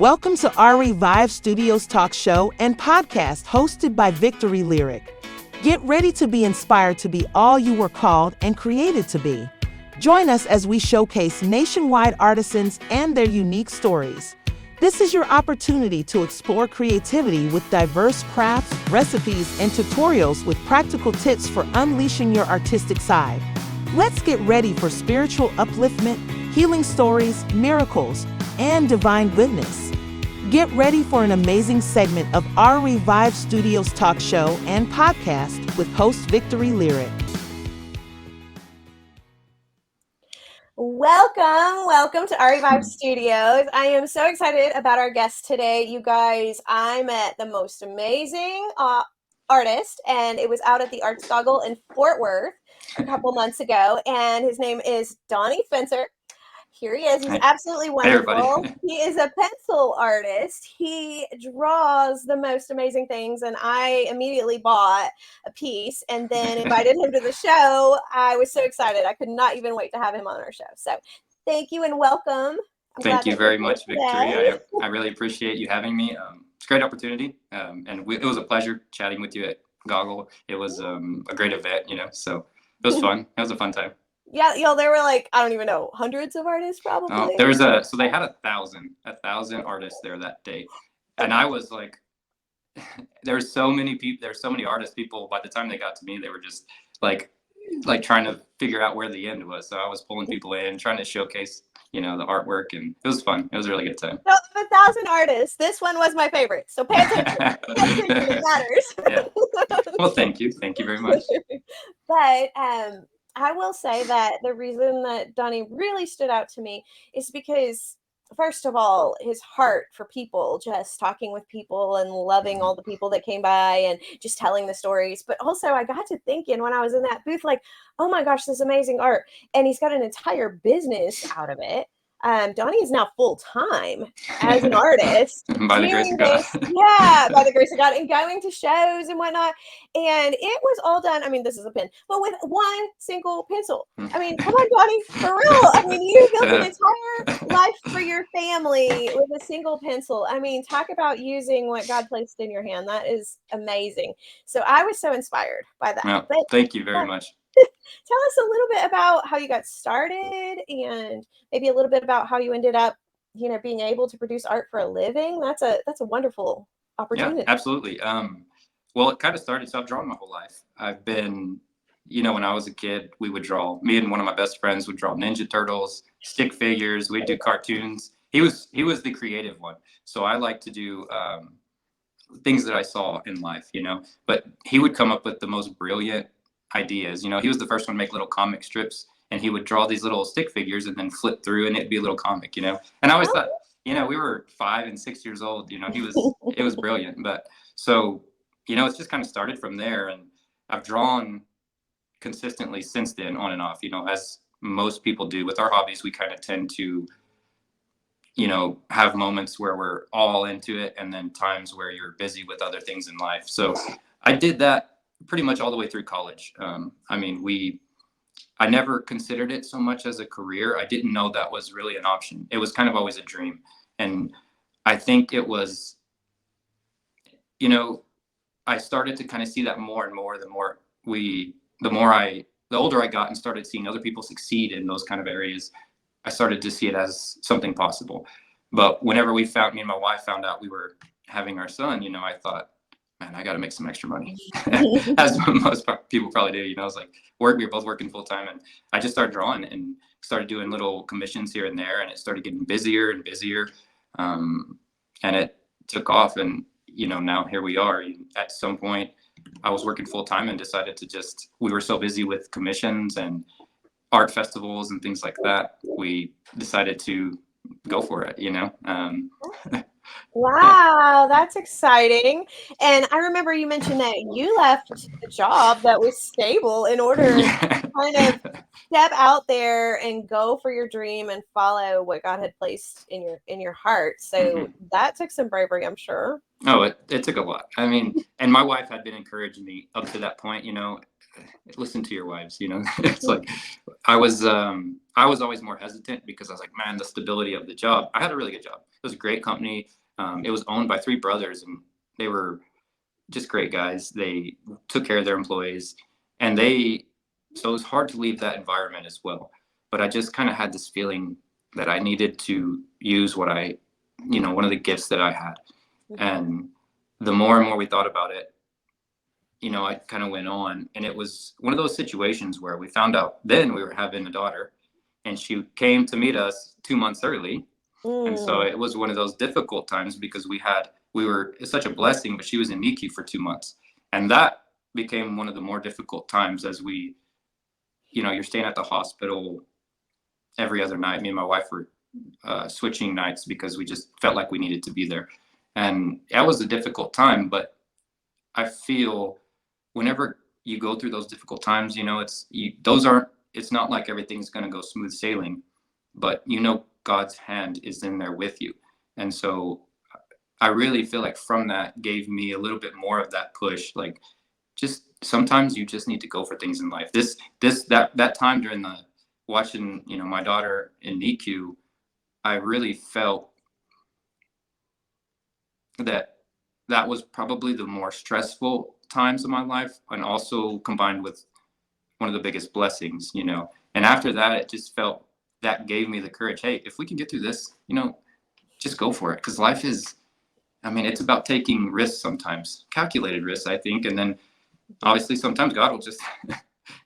Welcome to ArieVive Studios talk show and podcast hosted by Victory Lyric. Get ready to be inspired to be all you were called and created to be. Join us as we showcase nationwide artisans and their unique stories. This is your opportunity to explore creativity with diverse crafts, recipes, and tutorials with practical tips for unleashing your artistic side. Let's get ready for spiritual upliftment, healing stories, miracles, and divine goodness. Get ready for an amazing segment of ArieVive Studios talk show and podcast with host Victory Lyric. Welcome to ArieVive Studios. I am so excited about our guest today. You guys, I met the most amazing artist, and it was out at the Arts Goggle in Fort Worth a couple months ago, and his name is Donny Fencer. Here he is. He's absolutely wonderful. Hey, he is a pencil artist. He draws the most amazing things, and I immediately bought a piece and then invited him to the show. I was so excited. I could not even wait to have him on our show. So thank you and welcome. Thank you very much, Victory. I really appreciate you having me. It's a great opportunity, and it was a pleasure chatting with you at Goggle. It was a great event, so it was fun. It was a fun time. Yeah, there were like, I don't even know, hundreds of artists probably. So they had 1,000 artists there that day. And I was like, there's so many people, there's so many artists. People, by the time they got to me, they were just like trying to figure out where the end was. So I was pulling people in, trying to showcase, the artwork, and it was fun. It was a really good time. So 1,000 artists. This one was my favorite. So pay attention. It matters. Yeah. Well, thank you. Thank you very much. But I will say that the reason that Donny really stood out to me is because, first of all, his heart for people, just talking with people and loving all the people that came by and just telling the stories. But also I got to thinking when I was in that booth, like, oh my gosh, this amazing art. And he's got an entire business out of it. Donny is now full-time as an artist. By the grace of God. Yeah, by the grace of God, and going to shows and whatnot. And it was all done, I mean, this is a pen, but with one single pencil. I mean, come on, Donny, for real. I mean, you built an entire life for your family with a single pencil. I mean, talk about using what God placed in your hand. That is amazing. So I was so inspired by that. No, thank you very much. Tell us a little bit about how you got started and maybe a little bit about how you ended up, being able to produce art for a living. That's a wonderful opportunity. Yeah, absolutely. Well, it kind of started, so I've drawn my whole life. I've been, when I was a kid, we would draw, me and one of my best friends would draw Ninja Turtles, stick figures, we'd do cartoons. He was the creative one. So I like to do things that I saw in life, but he would come up with the most brilliant ideas. He was the first one to make little comic strips, and he would draw these little stick figures and then flip through and it'd be a little comic, and I always thought, we were 5 and 6 years old, it was brilliant. But so, it's just kind of started from there, and I've drawn consistently since then, on and off, as most people do with our hobbies. We kind of tend to, have moments where we're all into it and then times where you're busy with other things in life. So I did that pretty much all the way through college. I never considered it so much as a career. I didn't know that was really an option. It was kind of always a dream. And I think it was, I started to kind of see that more and more, the older I got and started seeing other people succeed in those kind of areas, I started to see it as something possible. But whenever me and my wife found out we were having our son, I thought, man, I got to make some extra money, as most people probably do. I was like, we were both working full time, and I just started drawing and started doing little commissions here and there, and it started getting busier and busier, and it took off. And now here we are. At some point, I was working full time and decided to we were so busy with commissions and art festivals and things like that, we decided to go for it. Wow, that's exciting. And I remember you mentioned that you left a job that was stable in order Yeah. to kind of step out there and go for your dream and follow what God had placed in your heart. So Mhm. that took some bravery, I'm sure. Oh, it took a lot. I mean, and my wife had been encouraging me up to that point, listen to your wives, it's like I was always more hesitant because I was like, man, the stability of the job. I had a really good job. It was a great company. It was owned by three brothers, and they were just great guys. They took care of their employees, and so it was hard to leave that environment as well. But I just kind of had this feeling that I needed to use one of the gifts that I had. And the more and more we thought about it, I kind of went on, and it was one of those situations where we found out then we were having a daughter, and she came to meet us 2 months early. And so Mm. it was one of those difficult times because it's such a blessing, but she was in NICU for 2 months. And that became one of the more difficult times as you're staying at the hospital every other night. Me and my wife were switching nights because we just felt like we needed to be there. And that was a difficult time, but I feel whenever you go through those difficult times, it's not like everything's going to go smooth sailing, but God's hand is in there with you. And so I really feel like from that gave me a little bit more of that push. Like, just sometimes you just need to go for things in life. That time during the watching, my daughter in NICU, I really felt that that was probably the more stressful times of my life, and also combined with one of the biggest blessings. And after that, it just felt that gave me the courage. Hey, if we can get through this, just go for it. Because life is, I mean, it's about taking risks sometimes, calculated risks, I think. And then obviously sometimes God will just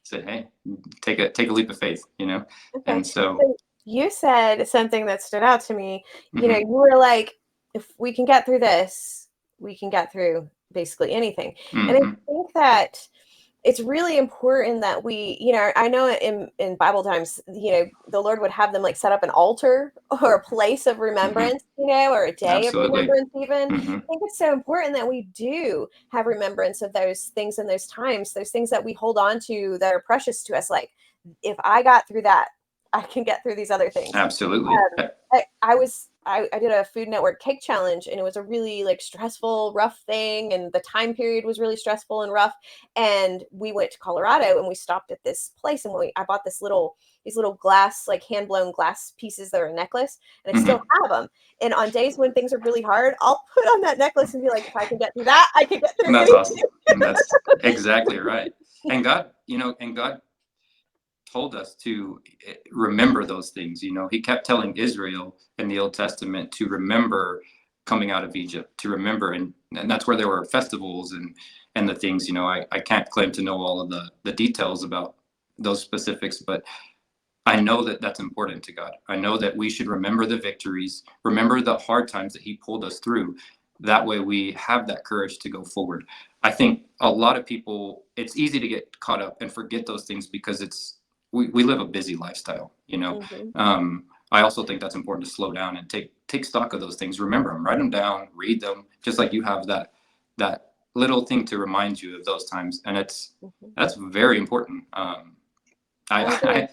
say, hey, take a leap of faith. Okay. And so, So you said something that stood out to me. mhm, You were like, if we can get through this, we can get through basically anything. And I mhm, think that it's really important that I know in Bible times, the Lord would have them like set up an altar or a place of mhm, remembrance, or a day of absolutely. remembrance even. Hmm. I think it's so important that we do have remembrance of those things and those times, those things that we hold on to that are precious to us. Like, if I got through that, I can get through these other things. Absolutely. I did a Food Network cake challenge, and it was a really like stressful, rough thing, and the time period was really stressful and rough. And we went to Colorado, and we stopped at this place, and I bought these little glass, like hand blown glass pieces that are a necklace, and I still Hmm. have them. And on days when things are really hard, I'll put on that necklace and be like, if I can get through that, I can get through That's anything. awesome. And that's exactly right. And God told us to remember those things. He kept telling Israel in the Old Testament to remember coming out of Egypt, to remember, and that's where there were festivals and the things. I can't claim to know all of the details about those specifics, but I know that that's important to God. I know that we should remember the victories, remember the hard times that He pulled us through. That way we have that courage to go forward. I think a lot of people, it's easy to get caught up and forget those things because we live a busy lifestyle. Mhm. I also think that's important to slow down and take stock of those things, remember them, write them down, read them, just like you have that little thing to remind you of those times. And Mhm. that's very important. I, I agree.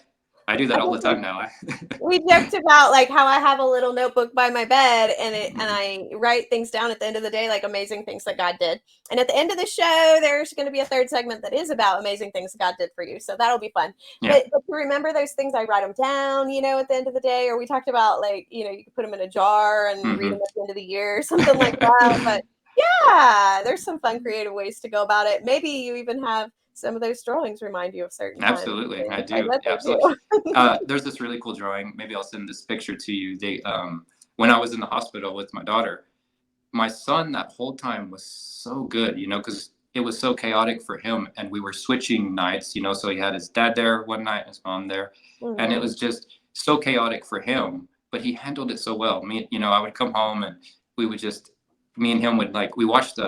I do I that all the think time now. we joked about like how I have a little notebook by my bed, and Mhm. I write things down at the end of the day, like amazing things that God did. And at the end of the show, there's going to be a third segment that is about amazing things God did for you. So that'll be fun. Yeah. But to remember those things, I write them down, at the end of the day. Or we talked about like, you could put them in a jar and read Hmm. them at the end of the year, or something like that. But yeah, there's some fun, creative ways to go about it. Maybe you even have some of those drawings remind you of certain times. Absolutely, I I do. bet they Absolutely. do. There's this really cool drawing. Maybe I'll send this picture to you. When I was in the hospital with my daughter, my son that whole time was so good, because it was so chaotic for him, and we were switching nights. So he had his dad there one night, his mom there, and it Mhm. was just so chaotic for him. But he handled it so well. I would come home, and we would just, me and him would we watched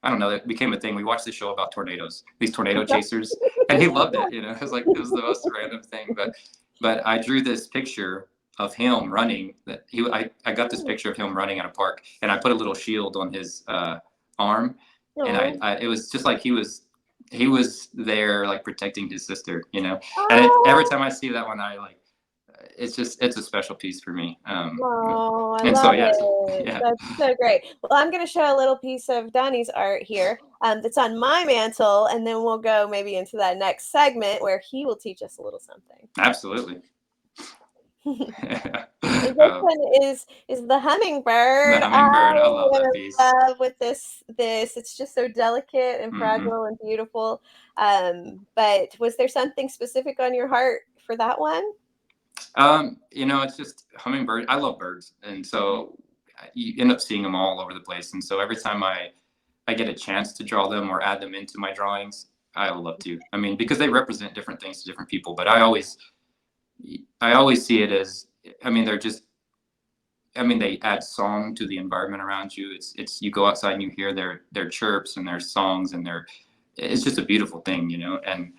I don't know, it became a thing. We watched this show about tornadoes, these tornado chasers, and he loved it. It was the most random thing. But I drew this picture of him running. That I got this picture of him running at a park, and I put a little shield on his arm, and it was just like he was there like protecting his sister, you know. And every time I see that one, I like it's a special piece for me. Oh, I And love so yeah, it. yeah. That's so great. Well, I'm going to show a little piece of Donny's art here that's on my mantle, and then we'll go maybe into that next segment where he will teach us a little something. Absolutely. And this one is the hummingbird. The hummingbird, I I love am that in piece. love with this. It's just so delicate and Mm-hmm. fragile and beautiful. But was there something specific on your heart for that one? You know, it's just hummingbird. I love birds, and so you end up seeing them all over the place. And so every time I get a chance to draw them or add them into my drawings, I would love to. I mean, because they represent different things to different people. But I always see it as, I mean, they add song to the environment around you. It's you go outside and you hear their chirps and their songs, and it's just a beautiful thing, you know. And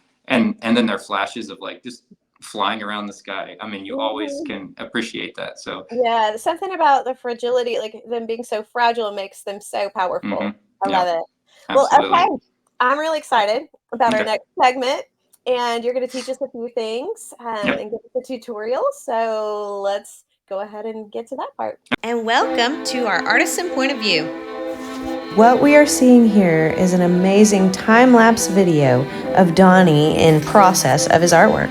then their flashes of like just flying around the sky. I mean, you always can appreciate that. So yeah, there's something about the fragility, like them being so fragile, makes them so powerful. I love it. Absolutely. Well, okay, I'm really excited about our next segment, and you're going to teach us a few things and give us a tutorial. So let's go ahead and get to that part. And welcome to our Artisan Point of View. What we are seeing here is an amazing time-lapse video of Donny in process of his artwork.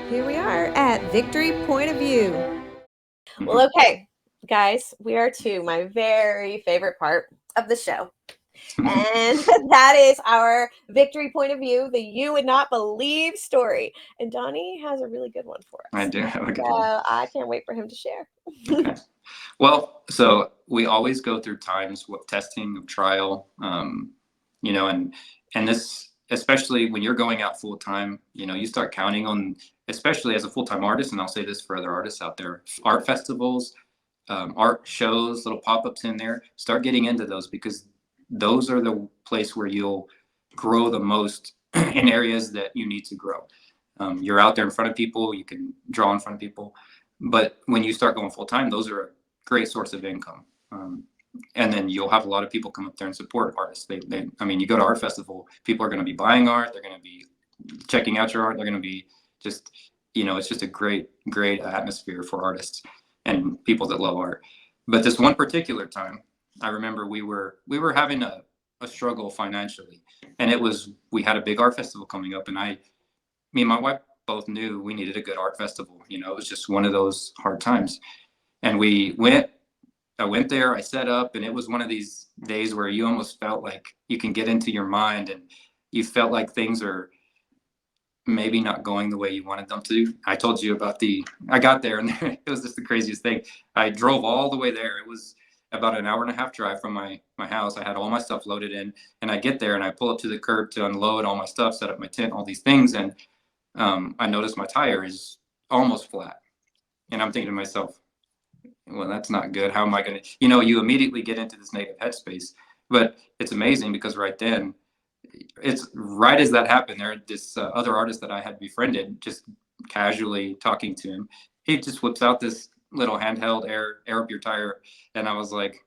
Here we are at Victory Point of View. Well, okay, guys, we are to my very favorite part of the show. And that is our victory point of view, the you would not believe story. And Donny has a really good one for us. I do have a good one. I can't wait for him to share. Okay. Well, so we always go through times of testing, of trial, you know, and this, especially when you're going out full time, you know, you start counting on, especially as a full-time artist, and I'll say this for other artists out there, art festivals, art shows, little pop-ups in there, start getting into those, because those are the place where you'll grow the most in areas that you need to grow. You're out there in front of people, you can draw in front of people, but when you start going full-time, those are a great source of income. And then you'll have a lot of people come up there and support artists. I mean, you go to art festival, people are going to be buying art, they're going to be checking out your art, they're going to be just, you know, it's just a great atmosphere for artists and people that love art. But this one particular time, I remember we were having a struggle financially, and we had a big art festival coming up, and me and my wife both knew we needed a good art festival. You know, it was just one of those hard times, and I went there, I set up, and it was one of these days where you almost felt like you can get into your mind, and you felt like things are maybe not going the way you wanted them to. I told you about I got there, and it was just the craziest thing. I drove all the way there. It was about an hour and a half drive from my house. I had all my stuff loaded in, and I get there and I pull up to the curb to unload all my stuff, set up my tent, all these things. And I noticed my tire is almost flat. And I'm thinking to myself, well, that's not good. How am I going to, you immediately get into this negative headspace. But it's amazing because right then, it's right as that happened there, this other artist that I had befriended, just casually talking to him, he just whips out this little handheld air purifier. And I was like,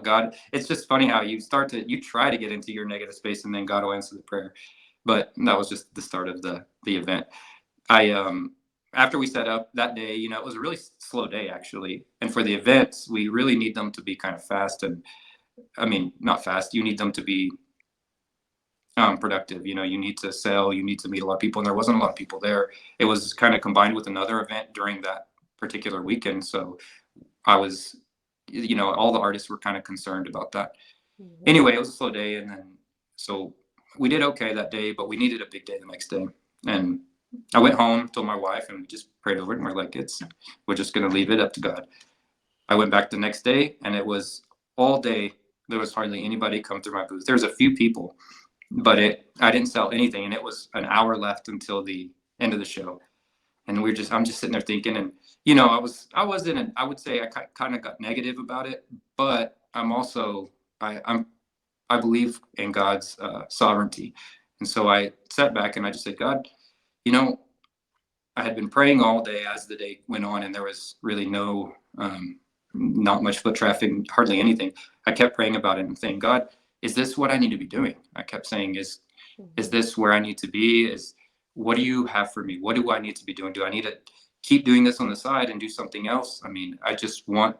God, it's just funny how you try to get into your negative space and then God will answer the prayer. But that was just the start of the event. After we set up that day, it was a really slow day actually. And for the events, we really need them to be kind of fast. And I mean, not fast, you need them to be productive. You need to sell, you need to meet a lot of people, and there wasn't a lot of people there. It was kind of combined with another event during that particular weekend. So I was, all the artists were kind of concerned about that. Mm-hmm. Anyway, it was a slow day. And then, so we did okay that day, but we needed a big day the next day. And I went home, told my wife, and we just prayed over it. And we're like, we're just going to leave it up to God. I went back the next day, and it was all day. There was hardly anybody come through my booth. There was a few people, but I didn't sell anything. And it was an hour left until the end of the show. And I'm just sitting there thinking, and, I would say I kind of got negative about it, but I'm also, I believe in God's sovereignty. And so I sat back and I just said, God, I had been praying all day as the day went on, and there was really not much foot traffic, hardly anything. I kept praying about it and saying, God, is this what I need to be doing? I kept saying, is this where I need to be? What do you have for me? What do I need to be doing? Do I need to keep doing this on the side and do something else? I mean, I just want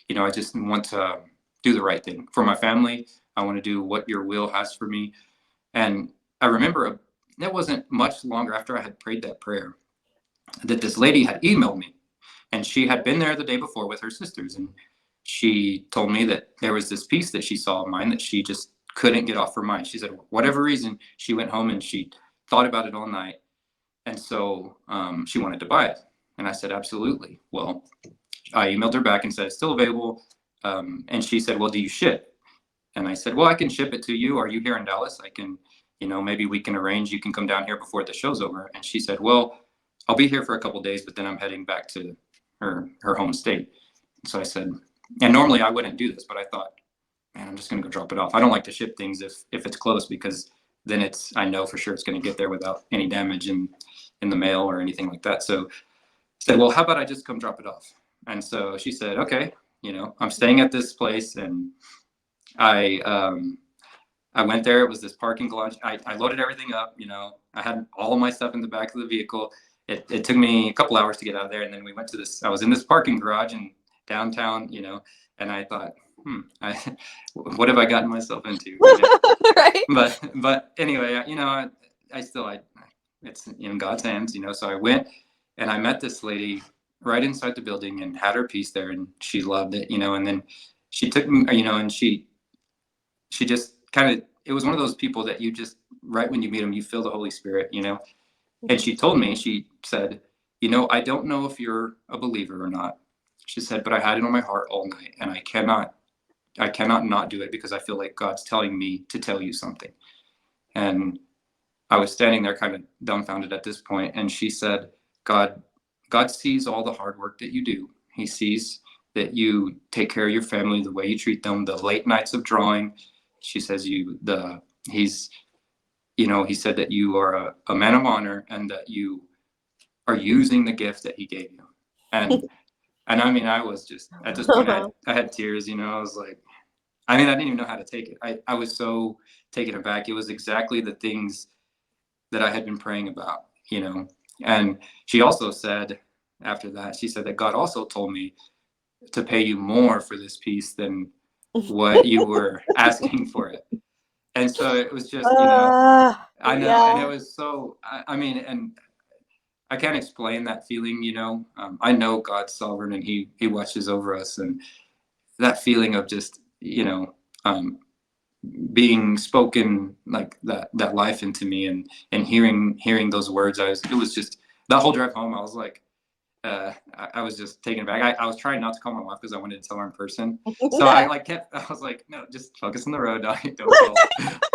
to do the right thing for my family. I want to do what your will has for me. And I remember that wasn't much longer after I had prayed that prayer that this lady had emailed me, and she had been there the day before with her sisters. And she told me that there was this piece that she saw of mine that she just couldn't get off her mind. She said, whatever reason, she went home and she thought about it all night. And so she wanted to buy it. And I said, absolutely. Well, I emailed her back and said, it's still available. And she said, well, do you ship? And I said, well, I can ship it to you. Are you here in Dallas? I can, maybe we can arrange, you can come down here before the show's over. And she said, well, I'll be here for a couple of days, but then I'm heading back to her home state. So I said, and normally I wouldn't do this, but I thought, man, I'm just going to go drop it off. I don't like to ship things if it's close, because then I know for sure it's going to get there without any damage in the mail or anything like that. So I said, well, how about I just come drop it off? And so she said, okay, I'm staying at this place. And I went there. It was this parking garage. I loaded everything up. I had all of my stuff in the back of the vehicle. It took me a couple hours to get out of there. And then we went to I was in this parking garage in downtown, and I thought, what have I gotten myself into? Right. But anyway, it's in God's hands, so I went and I met this lady right inside the building and had her piece there, and she loved it, and then she took me, and she just kind of, it was one of those people that you just, right when you meet them, you feel the Holy Spirit, and she told me, she said, I don't know if you're a believer or not. She said, but I had it on my heart all night, and I cannot not do it, because I feel like God's telling me to tell you something. And I was standing there kind of dumbfounded at this point. And she said, God sees all the hard work that you do. He sees that you take care of your family, the way you treat them, the late nights of drawing. She says he said that you are a man of honor, and that you are using the gift that he gave you. And I mean, I was just, at this point, I had tears, I was like, I didn't even know how to take it. I was so taken aback. It was exactly the things that I had been praying about, And she also said, after that, she said that God also told me to pay you more for this piece than what you were asking for it. And so it was just, I know, yeah. And it was so, and I can't explain that feeling, I know God's sovereign, and he watches over us, and that feeling of just, being spoken like that life into me, and hearing those words, it was just, that whole drive home, I was like, I was just taken aback. I was trying not to call my wife because I wanted to tell her in person. So I was like, no, just focus on the road. Don't call.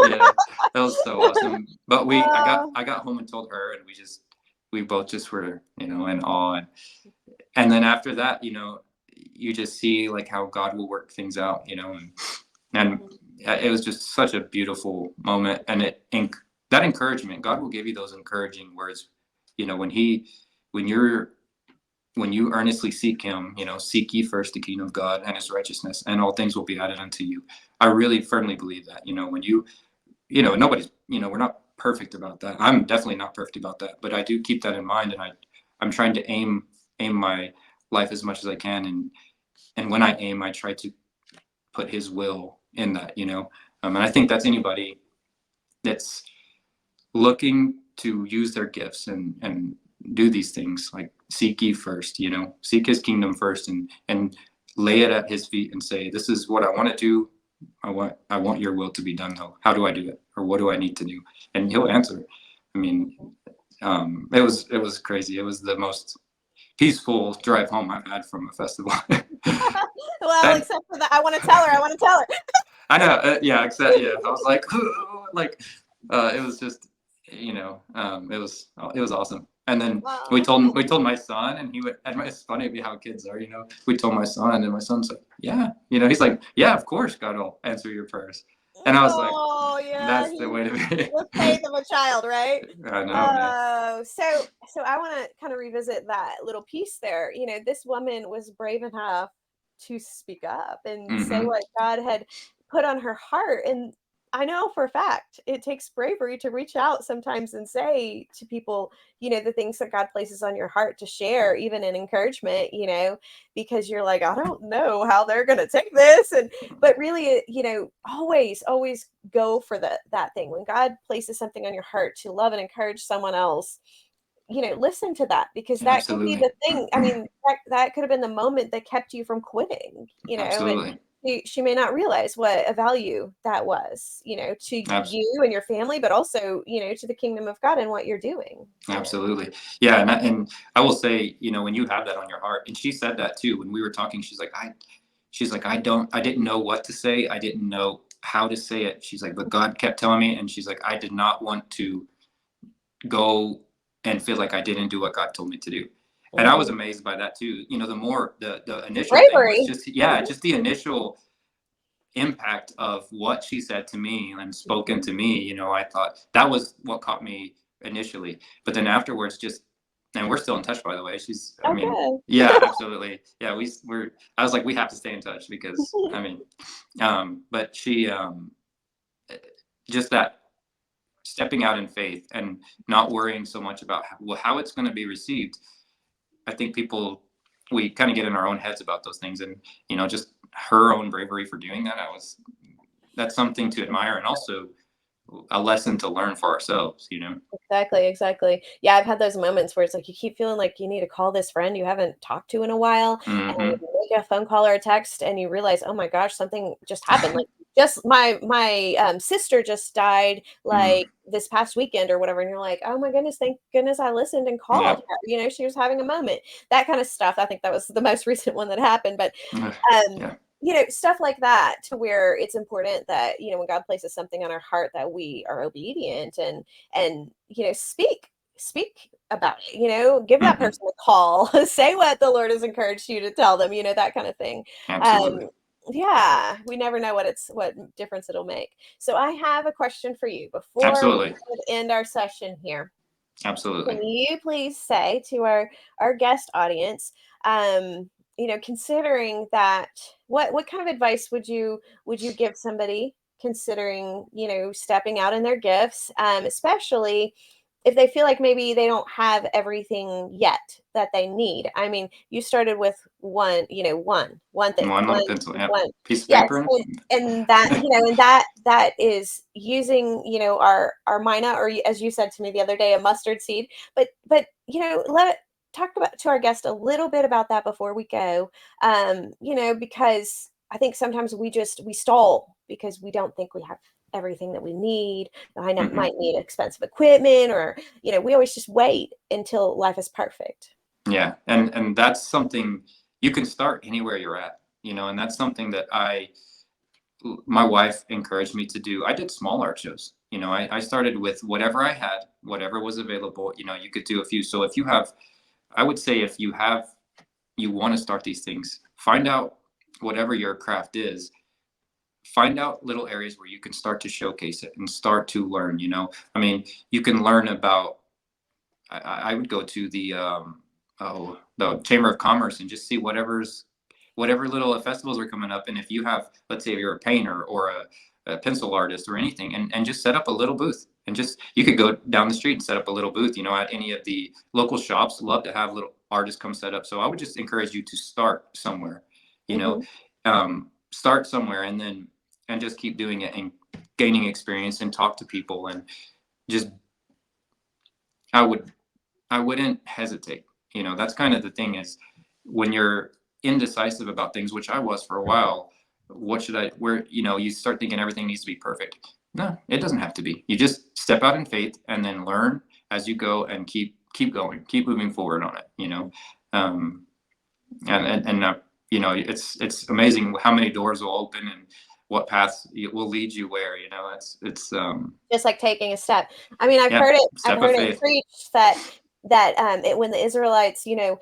Yeah, that was so awesome. But I got home and told her, and we both just were, you know, in awe. And then after that, you know, you just see like how God will work things out, you know, and it was just such a beautiful moment. And that encouragement, God will give you those encouraging words, you know, when you earnestly seek him, you know, seek ye first the kingdom of God and his righteousness, and all things will be added unto you. I really firmly believe that, you know, when you know, nobody's, you know, we're not perfect about that. I'm definitely not perfect about that, but I do keep that in mind. And I'm trying to aim my life as much as I can. And when I aim, I try to put his will in that, you know. And I think that's anybody that's looking to use their gifts and do these things, like seek ye first, you know, seek his kingdom first, and lay it at his feet and say, this is what I want to do. I want your will to be done, though. How do I do it? Or what do I need to do? And he'll answer. I mean, it was crazy. It was the most peaceful drive home I've had from a festival. Well, except for that, I want to tell her. I know. Yeah, except, yeah. I was like, it was just, you know, it was awesome. And then we told my son, and it's funny how kids are, you know, we told my son, and my son's like, yeah, you know, he's like, yeah, of course God will answer your prayers. And I was like, oh yeah, that's the way to be. The faith of a child, right? I know. So I want to kind of revisit that little piece there. You know, this woman was brave enough to speak up and say what God had put on her heart. And I know for a fact it takes bravery to reach out sometimes and say to people, you know, the things that God places on your heart to share, even in encouragement, you know, because you're like, I don't know how they're going to take this. But really, you know, always go for that thing. When God places something on your heart to love and encourage someone else, you know, listen to that, because that Absolutely. could be the thing. I mean, that could have been the moment that kept you from quitting, you know. Absolutely. And she may not realize what a value that was, you know, to you and your family, but also, you know, to the kingdom of God and what you're doing. Absolutely. Yeah. And I will say, you know, when you have that on your heart, and she said that too, when we were talking, she's like, I didn't know what to say. I didn't know how to say it. She's like, but God kept telling me. And she's like, I did not want to go and feel like I didn't do what God told me to do. And I was amazed by that too. You know, the more the initial bravery thing was just the initial impact of what she said to me and spoken to me. You know, I thought that was what caught me initially, but then afterwards, and we're still in touch, by the way. I mean, yeah, absolutely. Yeah, I was like, we have to stay in touch, because I mean, but she, just that stepping out in faith and not worrying so much about how it's going to be received. I think we kind of get in our own heads about those things, and, you know, just her own bravery for doing that. That's something to admire, and also a lesson to learn for ourselves, you know? Exactly. Yeah, I've had those moments where it's like you keep feeling like you need to call this friend you haven't talked to in a while, and you make a phone call or a text, and you realize, oh my gosh, something just happened. Like, just my sister just died like this past weekend or whatever, and you're like, oh my goodness, thank goodness I listened and called her. You know, she was having a moment. That kind of stuff. I think that was the most recent one that happened, but you know, stuff like that, to where it's important that, you know, when God places something on our heart, that we are obedient and, you know, speak about it, you know, give that person a call, say what the Lord has encouraged you to tell them, you know, that kind of thing. Absolutely. Yeah, we never know what difference it'll make. So I have a question for you before we end our session here. Absolutely. Can you please say to our guest audience, you know, considering that, what kind of advice would you give somebody considering, you know, stepping out in their gifts, especially if they feel like maybe they don't have everything yet that they need? I mean, you started with one thing, one pencil, piece of yes, paper, and that, you know, and that is using, you know, our mina, or as you said to me the other day, a mustard seed. But you know, talk to our guest a little bit about that before we go. You know, because I think sometimes we stall because we don't think we have everything that we need. I might need expensive equipment, or, you know, we always just wait until life is perfect. Yeah. And that's something you can start anywhere you're at, you know, and that's something that I my wife encouraged me to do, I did small art shows. I started with whatever I had, whatever was available. You could do a few. So if you have, I would say if you want to start these things, find out whatever your craft is, find out little areas where you can start to showcase it and start to learn. You can learn about, I would go to the Chamber of Commerce and just see whatever little festivals are coming up. And if you have, let's say you're a painter or a pencil artist or anything, and just set up a little booth, and you could go down the street and set up a little booth, at any of the local shops. Love to have little artists come set up. So I would just encourage you to start somewhere, start somewhere, and just keep doing it and gaining experience and talk to people. And just, I wouldn't hesitate. That's kind of the thing, is when you're indecisive about things, which I was for a while, you start thinking everything needs to be perfect. No, it doesn't have to be. You just step out in faith and then learn as you go, and keep going, keep moving forward on it. It's amazing how many doors will open and what paths will lead you where. It's just like taking a step. I mean, I've heard it preached that when the Israelites, the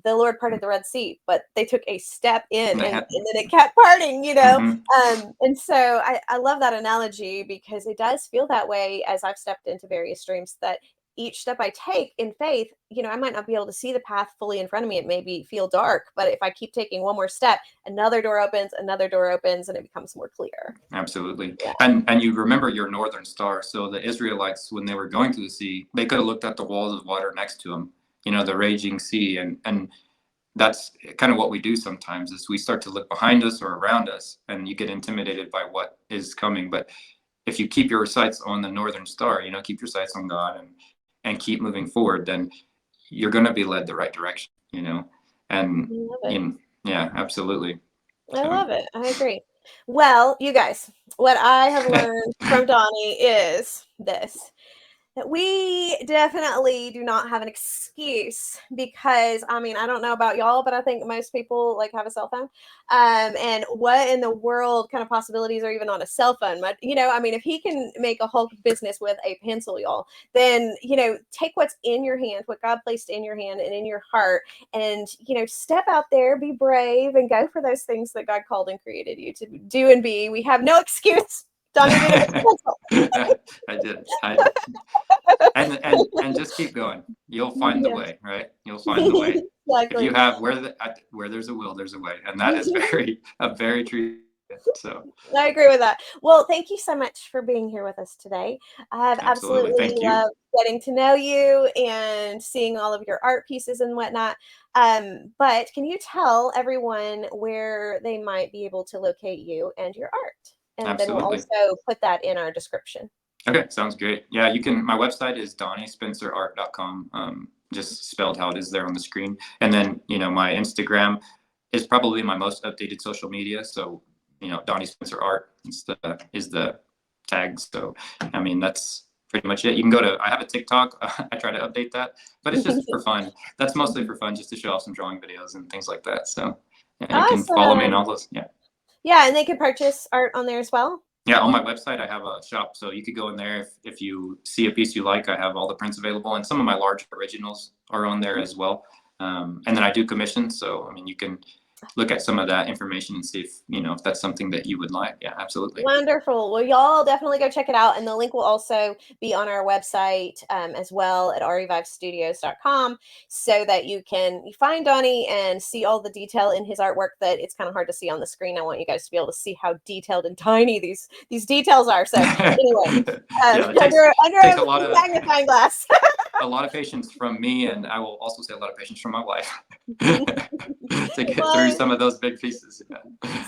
Lord parted the Red Sea, but they took a step in, and then it kept parting, Mm-hmm. And so I love that analogy, because it does feel that way as I've stepped into various streams, that each step I take in faith, I might not be able to see the path fully in front of me. It may feel dark, but if I keep taking one more step, another door opens, and it becomes more clear. Absolutely. Yeah. And you remember your northern star. So the Israelites, when they were going through the sea, they could have looked at the walls of water next to them, the raging sea. And that's kind of what we do sometimes, is we start to look behind us or around us, and you get intimidated by what is coming. But if you keep your sights on the northern star, keep your sights on God, and keep moving forward, then you're going to be led the right direction, and yeah, absolutely. I love it. I agree. Well, you guys, what I have learned from Donny is this: that we definitely do not have an excuse, because I don't know about y'all, but I think most people have a cell phone. And what in the world kind of possibilities are even on a cell phone? If he can make a whole business with a pencil, y'all, then, take what's in your hand, what God placed in your hand and in your heart, and, step out there, be brave, and go for those things that God called and created you to do and be. We have no excuse. Donny did it with a pencil. I did. And just keep going. You'll find the way, right? You'll find the way. Exactly. If you have where there's a will, there's a way, and that is a very true. So I agree with that. Well, thank you so much for being here with us today. I have absolutely loved getting to know you and seeing all of your art pieces and whatnot. But can you tell everyone where they might be able to locate you and your art? And absolutely. Then we'll also put that in our description. Okay, sounds great. Yeah, you can. My website is DonnySpencerArt.com. Just spelled how it is there on the screen. And then, my Instagram is probably my most updated social media. So, Donny Spencer Art is the tag. So, that's pretty much it. You can go to, I have a TikTok. I try to update that, but it's just for fun. That's mostly for fun, just to show off some drawing videos and things like that. So awesome. You can follow me in all those. Yeah. Yeah. And they can purchase art on there as well. Yeah, on my website, I have a shop, so you could go in there. If you see a piece you like, I have all the prints available, and some of my large originals are on there as well. And then I do commissions, so you can look at some of that information and see if that's something that you would like. Yeah, absolutely. Wonderful. Well, y'all definitely go check it out, and the link will also be on our website as well at ArieViveStudios.com, so that you can find Donny and see all the detail in his artwork that it's kind of hard to see on the screen. I want you guys to be able to see how detailed and tiny these details are. So anyway, under a magnifying glass. A lot of patience from me, and I will also say a lot of patience from my wife to get through some of those big pieces. Yeah.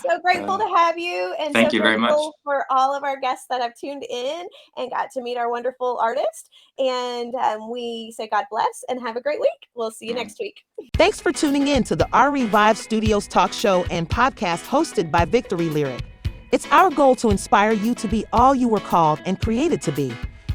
So grateful to have you, and thank you very much for all of our guests that have tuned in and got to meet our wonderful artist. And we say God bless and have a great week. We'll see you next week. Thanks for tuning in to the ArieVive Studios talk show and podcast hosted by Victory Lyric. It's our goal to inspire you to be all you were called and created to be.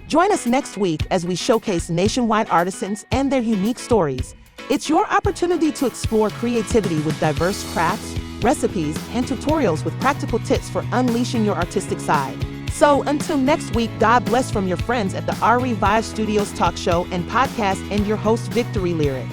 Join us next week as we showcase nationwide artisans and their unique stories. It's your opportunity to explore creativity with diverse crafts, recipes, and tutorials with practical tips for unleashing your artistic side. So until next week, God bless from your friends at the ArieVive Studios Talk Show and Podcast and your host, Victory Lyric.